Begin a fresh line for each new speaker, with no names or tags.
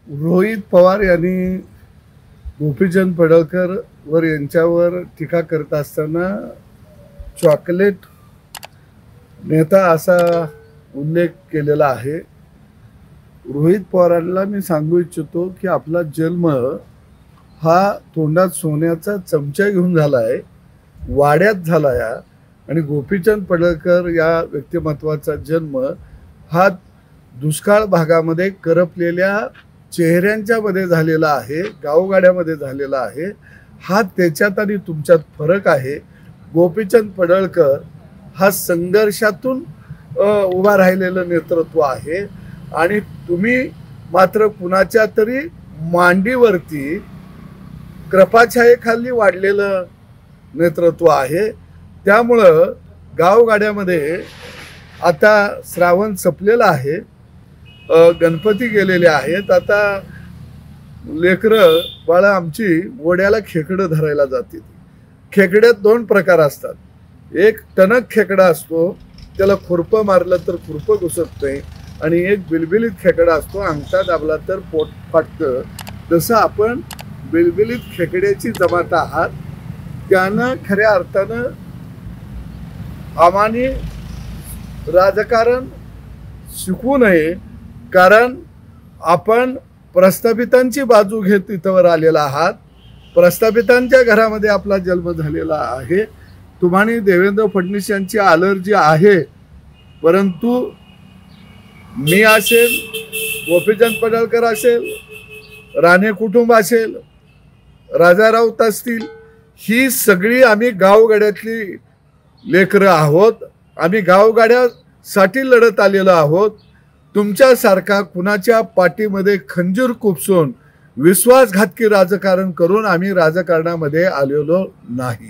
रोहित पवार यांनी गोपीचंद पडळकर वर यांच्यावर टीका करत असताना चॉकलेट नेता असा उल्लेख केलेला आहे। रोहित पवारांना मी सांगू इच्छितो की आपला जन्म हा तोंडात सोन्याचा चमचा घेऊन झाला आहे, वाड्यात झाला आहे आणि गोपीचंद पडळकर या व्यक्तिमत्वाचा जन्म हा दुष्काळ भागामध्ये करपलेल्या चेहऱ्यांच्या मध्ये झालेला आहे, गावगाड्यामध्ये झालेला आहे। हा त्याच्यात आणि तुमच्यात फरक आहे। गोपीचंद पडळकर हा संघर्षातून उभा राहिलेलं नेतृत्व आहे आणि तुम्ही मात्र कुणाच्या तरी मांडीवरती कृपाछायेखाली वाढलेलं नेतृत्व आहे। त्यामुळं गावगाड्यामध्ये आता श्रावण संपलेला आहे, गणपती गेलेले आहेत। आता लेकरं बाळा आमची ओढ्याला खेकडं धरायला जातील। खेकड्यात दोन प्रकार असतात, एक टणक खेकडा असतो, त्याला खुरपं मारलं तर खुरपं घुसत नाही, आणि एक बिलबिलीत खेकडा असतो, अंगठा दाबला तर पोट फाटतं। तसं आपण बिलबिलीत खेकड्याची जमात आहात। त्यानं खऱ्या अर्थानं आम्हाने राजकारण शिकू नये, कारण आपण प्रस्थापितांची बाजू घेत इथवर आलेला आहात। प्रस्थापितांच्या घरामध्ये आपला जन्म झालेला आहे। तुम्हाला देवेंद्र फडणवीस यांची अलर्जी आहे, परंतु मी असेल, गोपीचंद पडळकर असेल, राणे कुटुंब असेल, राजा राऊत असतील, ही सगळी आम्ही गावगाड्यातली लेकरं आहोत। आम्ही गावगाड्यासाठी लढत आलेलो आहोत। तुमच्यासारखा कुणाच्या पाठीमध्ये खंजीर खुपसून विश्वासघातकी राजकारण करून आम्ही राजकारणामध्ये आलेलो नाही।